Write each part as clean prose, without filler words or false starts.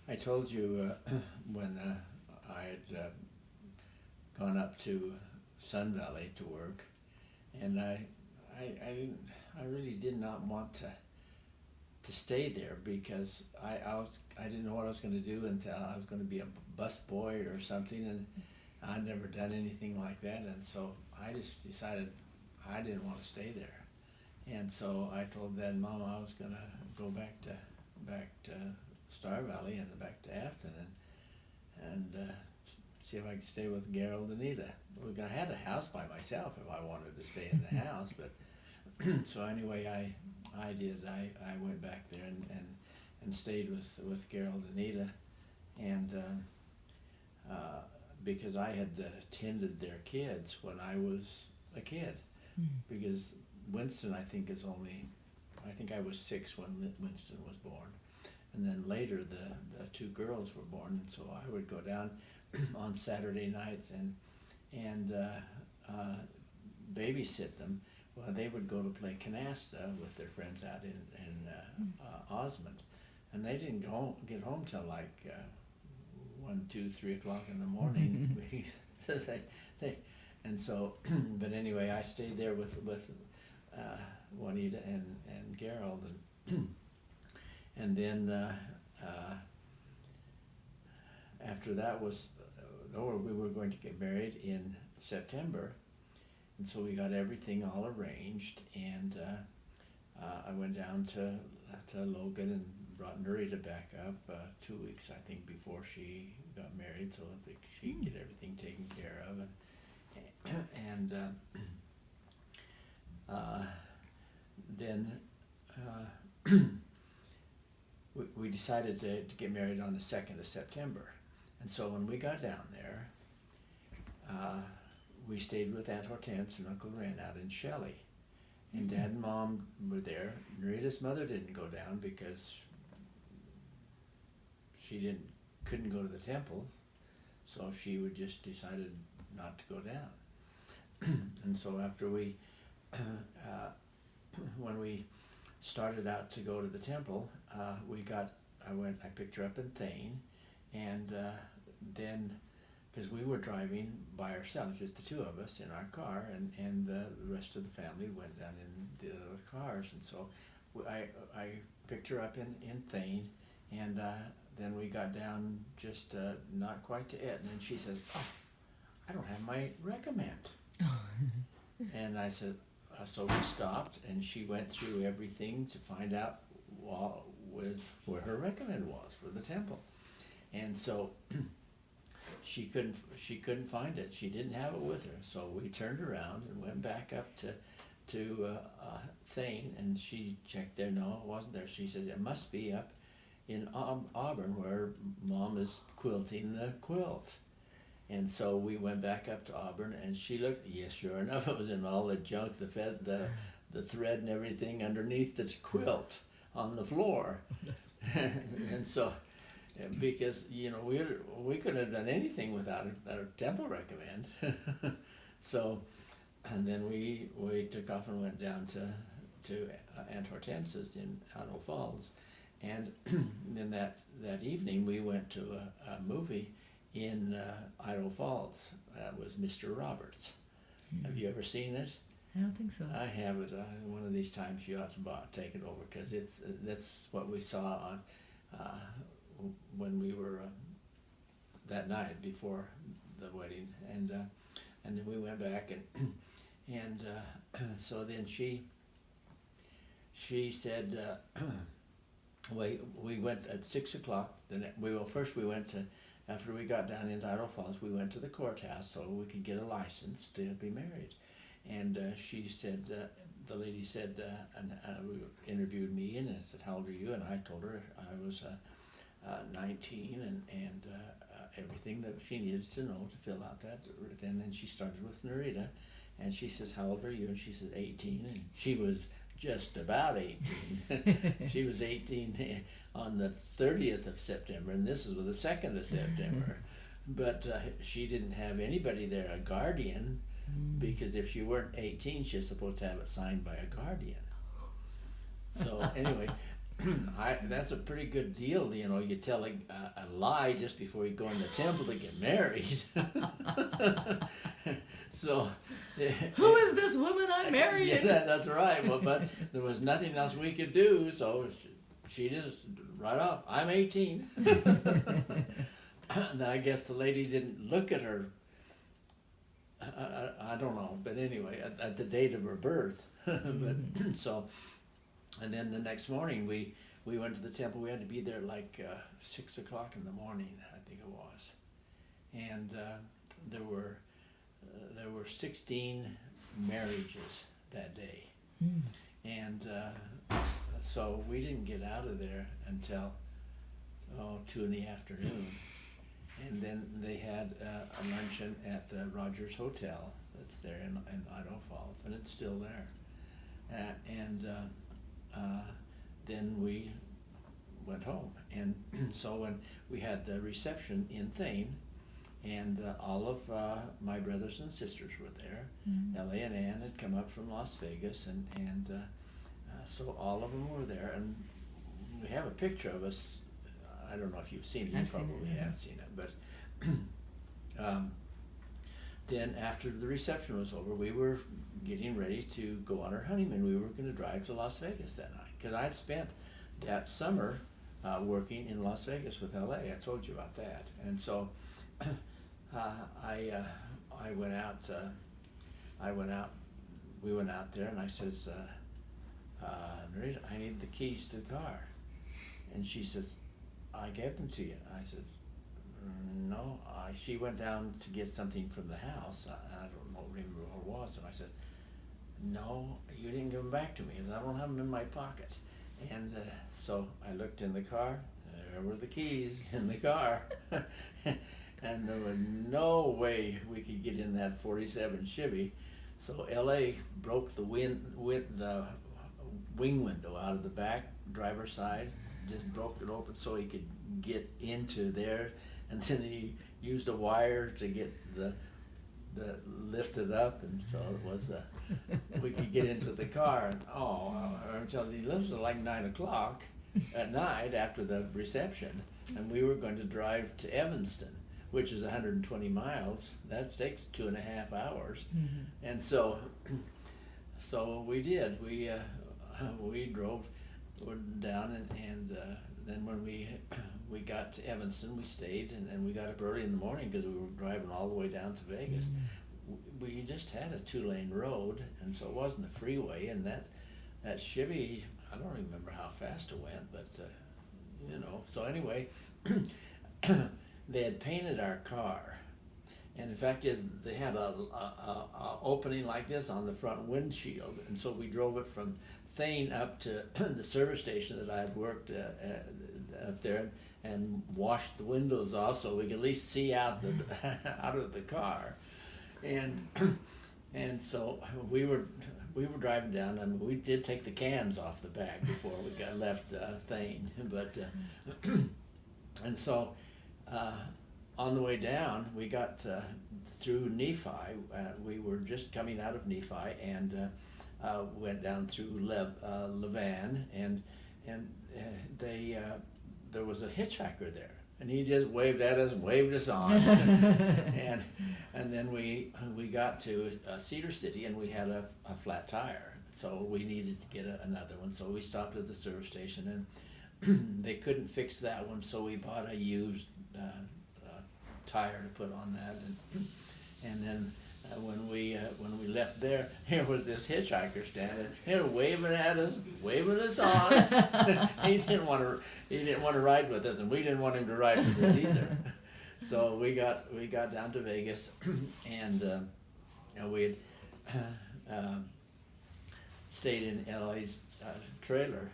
I told you when I had gone up to Sun Valley to work, and I didn't, I really did not want to stay there because I didn't know what I was going to do until I was going to be a bus boy or something, and I'd never done anything like that, and so I just decided I didn't want to stay there, and so I told Dad and Mom I was going to go back to Star Valley and back to Afton and see if I could stay with Gerald and Anita. Look, I had a house by myself if I wanted to stay in the house, but so anyway, I did. I went back there and stayed with Gerald and Anita, and because I had attended their kids when I was a kid, because Winston I think I was 6 when Winston was born, and then later the 2 girls were born, and so I would go down on Saturday nights and babysit them. Well, they would go to play canasta with their friends out in Osmond, and they didn't get home till like 1, 2, 3 o'clock in the morning. And so, but anyway, I stayed there with Juanita and Gerald, and then after that was over, we were going to get married in September. And so we got everything all arranged, and I went down to Logan and brought Nerita back up 2 weeks, I think, before she got married, so that she could get everything taken care of. And then we decided to get married on the 2nd of September. And so when we got down there, we stayed with Aunt Hortense and Uncle Ren out in Shelley. And Dad and Mom were there. Nerita's mother didn't go down because she couldn't go to the temples, so she would just decided not to go down. And so after when we started out to go to the temple, I picked her up in Thane, and then, because we were driving by ourselves, just the 2 of us in our car, and the rest of the family went down in the other cars, and so I picked her up in Thane, and then we got down just not quite to Etna, and she said, "Oh, I don't have my recommend." And I said, so we stopped, and she went through everything to find out where her recommend was for the temple, and so she couldn't find it. She didn't have it with her, so we turned around and went back up to Thane, and she checked there. No, it wasn't there. She says it must be up in Auburn where Mom is quilting the quilt. And so we went back up to Auburn, and she looked. Yes, sure enough, it was in all the junk, the thread and everything underneath the quilt on the floor. And so, because we couldn't have done anything without a temple recommend. So, and then we took off and went down to Aunt Hortense's in Idaho Falls, and then that evening we went to a movie in Idaho Falls. That was Mr. Roberts. Have you ever seen it? I don't think so. I have it. One of these times you ought to take it over, because that's what we saw on when we were that night before the wedding, and then we went back and so then she said we went at 6 o'clock. First we went to. After we got down into Idaho Falls, we went to the courthouse so we could get a license to be married. And she said, the lady said, interviewed me, and I said, "How old are you?" And I told her I was 19 and everything that she needed to know to fill out that. And then she started with Nerita, and she says, "How old are you?" And she said, 18. And she was just about 18. She was 18 on the 30th of September, and this is the 2nd of September. But she didn't have anybody there, a guardian, because if she weren't 18, she was supposed to have it signed by a guardian. So anyway, that's a pretty good deal, you know. You tell a lie just before you go in the temple to get married. So, Who is this woman I'm marrying? yeah, that's right. Well, but there was nothing else we could do, so she just right off. I'm 18. And I guess the lady didn't look at her. I don't know, but anyway, at the date of her birth. But so, and then the next morning we went to the temple. We had to be there like 6 o'clock in the morning, I think it was, and there were 16 marriages that day, and so we didn't get out of there until 2 in the afternoon. And then they had a luncheon at the Rogers Hotel that's there in Idaho Falls, and it's still there. Then we went home. And so when we had the reception in Thane, and all of my brothers and sisters were there. L.A. and Ann had come up from Las Vegas, and so all of them were there. And we have a picture of us. I don't know if you've seen it. You I've seen probably it, have seen it. But then after the reception was over, we were getting ready to go on our honeymoon. We were going to drive to Las Vegas that night because I'd spent that summer working in Las Vegas with LA. I told you about that. And so I went out. We went out there, and I says, Narita, I need the keys to the car. And she says, I gave them to you. I said, no. She went down to get something from the house. I don't remember what it was. And I said, no, you didn't give them back to me. I don't have them in my pocket. And so I looked in the car. There were the keys in the car. And there was no way we could get in that 47 Chevy. So LA broke the wing window out of the back driver's side, just broke it open so he could get into there, and then he used a wire to get the lifted up, and so it was we could get into the car. And I'm telling you, this was like 9 o'clock at night after the reception, and we were going to drive to Evanston, which is 120 miles. That takes 2.5 hours. And so we did. We drove down, and then when we got to Evanston, we stayed, and we got up early in the morning because we were driving all the way down to Vegas. We just had a 2-lane road, and so it wasn't a freeway. And that Chevy, I don't remember how fast it went, but So anyway, they had painted our car, and the fact is they had a opening like this on the front windshield, and so we drove it from Thane up to the service station that I had worked up there, and washed the windows off so we could at least see out out of the car, and so we were driving down, and we did take the cans off the back before we left Thane, but and so on the way down we got through Nephi. We were just coming out of Nephi, and went down through Levan, and there was a hitchhiker there, and he just waved at us and waved us on. and then we got to Cedar City, and we had a flat tire, so we needed to get another one. So we stopped at the service station, and they couldn't fix that one, so we bought a used tire to put on that, and then when we left there, here was this hitchhiker standing here waving at us, waving us on. He didn't want to ride with us, and we didn't want him to ride with us either. So we got down to Vegas, and we had stayed in LA's trailer,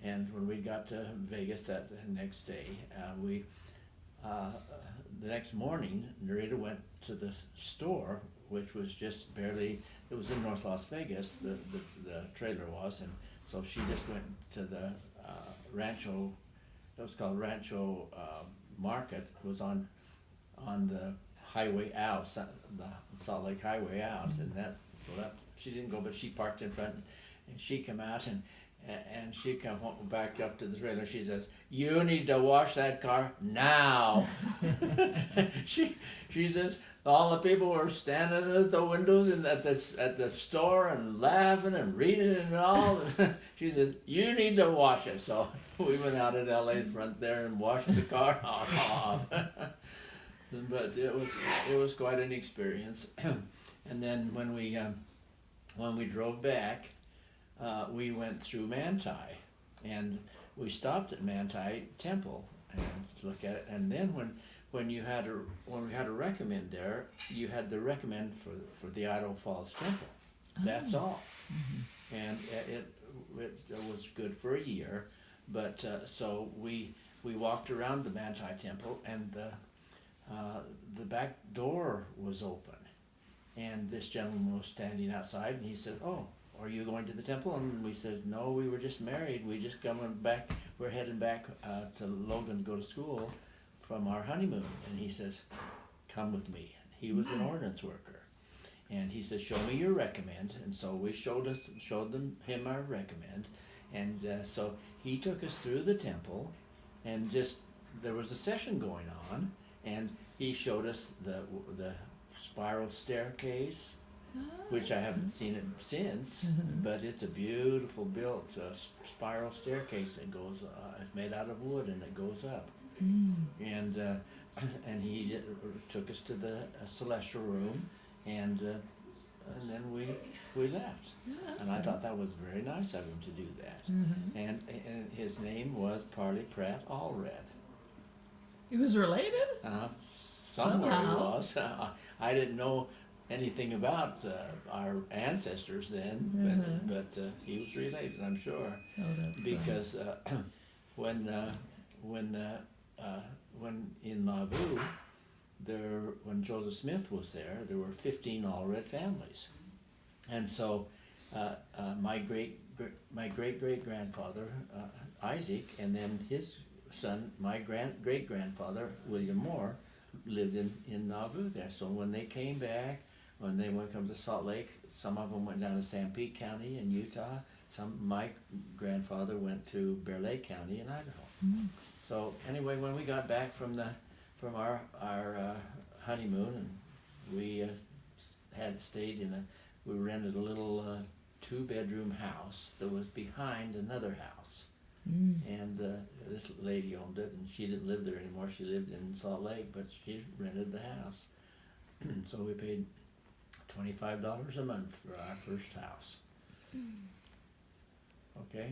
and when we got to Vegas that next day, the next morning, Narita went to the store, which was just barely, it was in North Las Vegas, the trailer was, and so she just went to the Rancho, it was called Rancho Market. It was on the highway out, the Salt Lake Highway out, and that she didn't go, but she parked in front, and she came out, And she come home, back up to the trailer. She says, "You need to wash that car now." she says all the people were standing at the windows and at the store and laughing and reading and all. She says, "You need to wash it." So we went out at LA's front there and washed the car off. But it was quite an experience. And then when we drove back, we went through Manti, and we stopped at Manti Temple and look at it. And then when we had a recommend there, you had the recommend for the Idaho Falls Temple. That's all. Mm-hmm. And it was good for a year, but so we walked around the Manti Temple, and the back door was open, and this gentleman was standing outside, and he said, "Oh, are you going to the temple?" And we said, "No, we were just married. We just coming back. We're heading back to Logan to go to school from our honeymoon." And he says, "Come with me." He was an ordnance worker, and he said, "Show me your recommend." And so we showed him our recommend, and so he took us through the temple, and there was a session going on, and he showed us the spiral staircase, which I haven't seen it since, but it's a beautiful built spiral staircase that goes. It's made out of wood and it goes up. And he took us to the celestial room, and then we left. And I thought that was very nice of him to do that. And his name was Parley Pratt Allred. He was related? Somewhere he Somehow. was. I didn't know anything about our ancestors then, but he was related, I'm sure. Oh, that's because when in Nauvoo, when Joseph Smith was there were 15 Allred families, and so my great great grandfather Isaac, and then his son, my great grandfather William Moore, lived in Nauvoo there. So when they came back, when they went come to Salt Lake, some of them went down to Sanpete County in Utah. My grandfather went to Bear Lake County in Idaho. So anyway, when we got back from our honeymoon, and we we rented a little 2-bedroom house that was behind another house. And this lady owned it, and she didn't live there anymore. She lived in Salt Lake, but she rented the house. So we paid $25 a month for our first house. Okay.